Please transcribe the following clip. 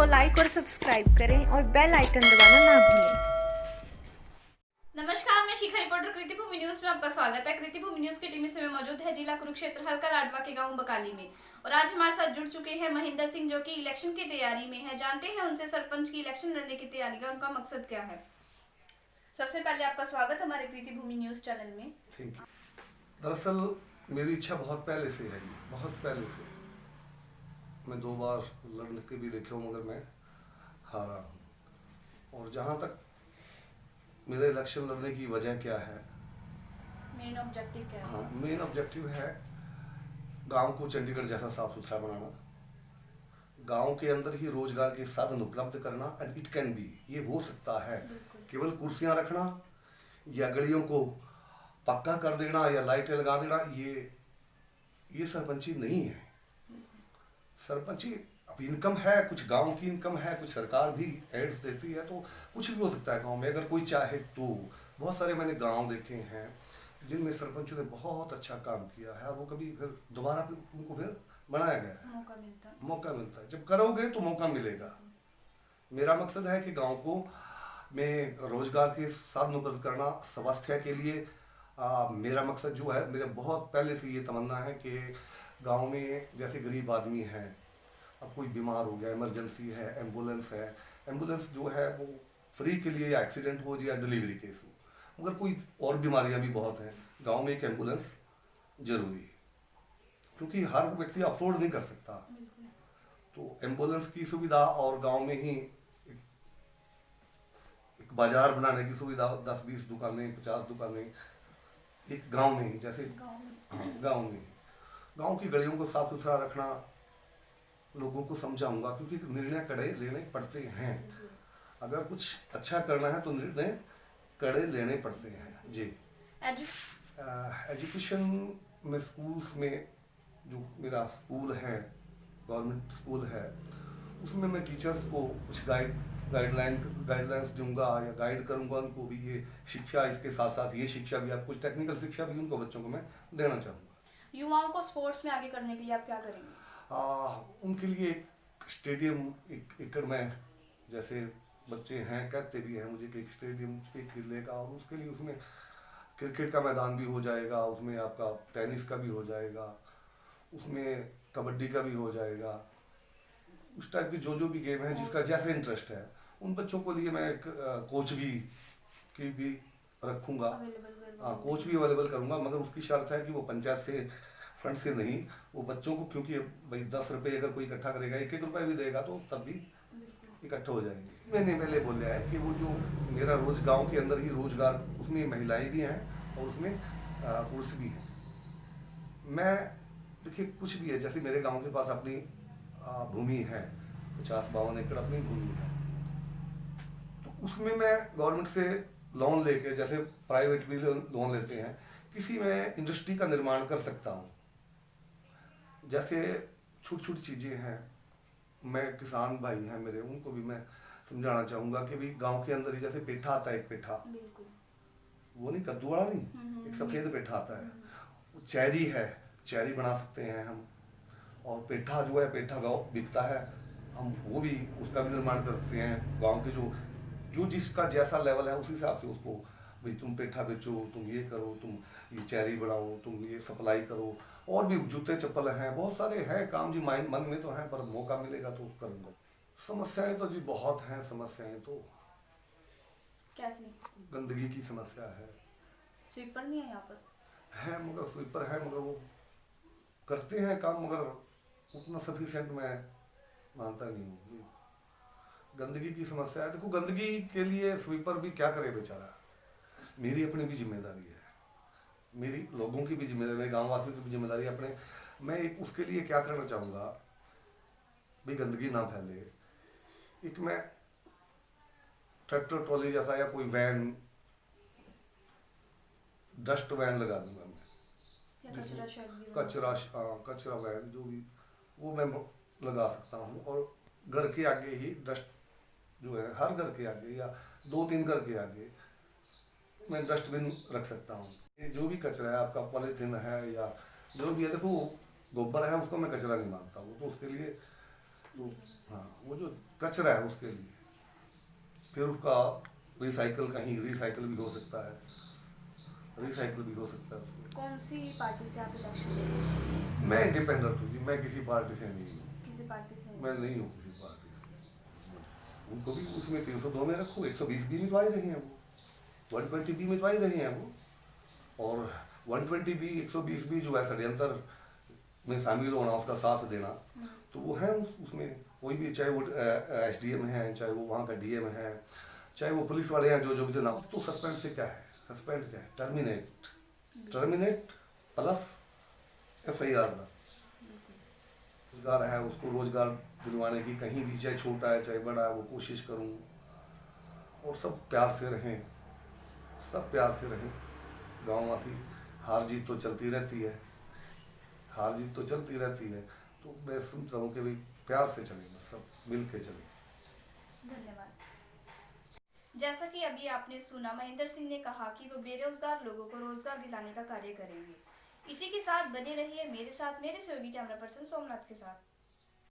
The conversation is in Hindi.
लाइक और सब्सक्राइब करें और बेल आइकन दबाना ना भूलें। नमस्कार, मैं शिखा रिपोर्टर कृति भूमि न्यूज में आपका स्वागत है। कृति भूमि न्यूज की टीम इस समय मौजूद है जिला कुरुक्षेत्र हल्का लाडवा के गांव बकाली में और आज हमारे साथ जुड़ चुके हैं महेंद्र सिंह जो कि इलेक्शन की तैयारी में है। जानते हैं उनसे सरपंच की इलेक्शन लड़ने की तैयारी का उनका मकसद क्या है। सबसे पहले आपका स्वागत हमारे कृति भूमि न्यूज चैनल में। Thank you. दरअसल मेरी इच्छा बहुत पहले से है, बहुत पहले से। मैं 2 बार लड़ के भी देखे हूँ मगर मैं हारा हूँ। और जहाँ तक मेरा इलेक्शन लड़ने की वजह क्या है, मेन ऑब्जेक्टिव क्या है? हाँ, मेन ऑब्जेक्टिव है गांव को चंडीगढ़ जैसा साफ सुथरा बनाना, गांव के अंदर ही रोजगार के साधन उपलब्ध करना। एंड इट कैन बी, ये हो सकता है। केवल कुर्सियां रखना या गलियों को पक्का कर देना या लाइटें लगा देना, ये सरपंची नहीं है। सरपंची अब इनकम है, कुछ गांव की इनकम है, कुछ सरकार भी एड्स देती है, तो कुछ भी हो सकता है गांव में अगर कोई चाहे तो। बहुत सारे मैंने गांव देखे हैं जिनमें सरपंचों ने बहुत अच्छा काम किया है, वो कभी फिर दोबारा उनको फिर बनाया गया है, मौका मिलता है। जब करोगे तो मौका मिलेगा। मेरा मकसद है कि गांव को में रोजगार के साधन उपलब्ध करना, स्वास्थ्य के लिए मेरा मकसद जो है, मेरे बहुत पहले से ये तमन्ना है कि गांव में जैसे गरीब आदमी है, अब कोई बीमार हो गया, इमरजेंसी है, एम्बुलेंस है, एम्बुलेंस जो है वो फ्री के लिए, या एक्सीडेंट हो या डिलीवरी केस हो, मगर कोई और बीमारियां भी बहुत हैं, गांव में एक एम्बुलेंस जरूरी है क्योंकि हर व्यक्ति अफोर्ड नहीं कर सकता। तो एम्बुलेंस की सुविधा और गांव में ही एक बाजार बनाने की सुविधा, 10-20 दुकानें, 50 दुकानें एक गांव में ही, जैसे गांव में गांव की गलियों को साफ सुथरा रखना, लोगों को समझाऊंगा क्योंकि निर्णय कड़े लेने पड़ते हैं। अगर कुछ अच्छा करना है तो निर्णय कड़े लेने पड़ते हैं जी। एजुकेशन में, स्कूल्स में, जो मेरा स्कूल है, गवर्नमेंट स्कूल है, उसमें मैं टीचर्स को कुछ गाइडलाइंस दूंगा या गाइड करूंगा उनको भी। ये शिक्षा, इसके साथ साथ ये शिक्षा भी, आप कुछ टेक्निकल शिक्षा भी उनको बच्चों को मैं देना चाहूँगा। युवाओं को स्पोर्ट्स में आगे करने के लिए आप क्या करेंगे? उनके लिए एक स्टेडियम, एक एकड़ में, जैसे बच्चे हैं कहते भी हैं मुझे कि एक स्टेडियम एक किले का, और उसके लिए उसमें क्रिकेट का मैदान भी हो जाएगा, उसमें आपका टेनिस का भी हो जाएगा, उसमें कबड्डी का भी हो जाएगा। उस टाइप की जो भी गेम है जिसका जैसे इंटरेस्ट है, उन बच्चों को लिए मैं एक कोच भी रखूंगा। कोच भी अवेलेबल करूंगा, मगर उसकी शर्त है कि वो पंचायत से फंड से नहीं, वो बच्चों को, क्योंकि भाई 10 रुपए अगर कोई इकट्ठा करेगा, 1-1 रुपए भी देगा तो तब भी इकट्ठे हो जाएंगे। मैंने पहले बोला है कि वो जो मेरा गांव के अंदर ही रोजगार, उसमें महिलाएं भी हैं और उसमें पुरुष भी हैं। मैं देखिए कुछ भी है, जैसे मेरे गांव के पास अपनी भूमि है, 50-52 एकड़ अपनी भूमि है, तो उसमें मैं गवर्नमेंट से लोन लेके, जैसे प्राइवेट भी लोन लेते हैं, किसी में इंडस्ट्री का निर्माण कर सकता हूँ। जैसे छोटी छोटी चीजें हैं, मैं किसान भाई हैं मेरे, उनको भी मैं समझाना चाहूंगा कि भी गांव के अंदर ही जैसे पेठा आता है, एक पेठा, वो नहीं कद्दू वाला नहीं, एक सफेद पेठा आता है, चेरी है, चेरी बना सकते हैं हम। और पेठा जो है, पेठा गाँव बिकता है, हम वो भी, उसका भी निर्माण करते हैं। गाँव के जो जिसका जैसा लेवल है उस हिसाब से उसको, भाई तुम पेठा बेचो, तुम ये करो, तुम ये चेरी बढ़ाओ, तुम ये सप्लाई करो। और भी जूते चप्पल हैं, बहुत सारे हैं काम जी, मन में तो हैं, पर मौका मिलेगा तो करूँगा। समस्याएं तो जी बहुत हैं, समस्याएं तो कैसी? गंदगी की समस्या है, स्वीपर नहीं है यहाँ पर? है, मगर स्वीपर है, मगर वो करते हैं काम, मगर उतना सफिशिएंट मैं मानता नहीं हूँ। गंदगी की समस्या है। देखो, गंदगी के लिए स्वीपर भी क्या करे बेचारा, मेरी अपनी भी जिम्मेदारी है, मेरी लोगों की भी जिम्मेदारी है, गांव वासियों की भी जिम्मेदारी है अपने। मैं एक उसके लिए क्या करना चाहूँगा, भाई गंदगी ना फैले, एक मैं ट्रैक्टर ट्रॉली जैसा या कोई वैन, डस्ट वैन लगा दूंगा मैं, कचरा वैन जो भी, वो मैं लगा सकता हूँ। और घर के आगे ही डस्ट जो है, हर घर के आगे या 2-3 घर के आगे मैं डस्टबिन रख सकता हूँ। जो भी कचरा है आपका, पॉलीथीन है या जो भी है, देखो गोबर है, उसको मैं कचरा नहीं मानता हूँ, तो उसके लिए तो हाँ, वो जो कचरा है उसके लिए, फिर उसका रिसाइकल, कहीं रिसाइकल भी हो सकता है, रिसाइकल भी हो सकता है उसमें। कौन सी पार्टी से आप इलेक्शन लड़ रहे हैं? मैं इंडिपेंडेंट हूँ जी, मैं किसी पार्टी से नहीं हूँ, किसी पार्टी से मैं नहीं हूँ किसी पार्टी से। उनको भी उसमें 302 में रखो, 120 भी निभाई रही हैं वो, 120 भी निभाई रही हैं वो, और 120 भी 120 भी जो है षड्यंत्र में शामिल होना, उसका साथ देना, तो वो है उसमें। कोई भी, चाहे वो SDM है, चाहे वो वहाँ का DM है, चाहे वो पुलिस वाले हैं, जो भी थे ना, तो सस्पेंड से क्या है, सस्पेंड क्या है, टर्मिनेट प्लस FIR। रोजगार है, उसको रोजगार दिलवाने की, कहीं भी, चाहे छोटा है चाहे बड़ा है, वो कोशिश करूँ, और सब प्यार से रहें, सब प्यार से रहें गाँववासी। हार जीत तो चलती रहती है, हार जीत तो चलती रहती है, तो मैं सुनता हूँ कि भाई प्यार से चलें, बस सब मिल के चलें। धन्यवाद। जैसा कि अभी आपने सुना, महेंद्र सिंह ने कहा कि वो बेरोजगार लोगों को रोजगार दिलाने का कार्य करेंगे। इसी के साथ बने रहिए मेरे साथ, मेरे सहयोगी कैमरा पर्सन सोमनाथ के साथ।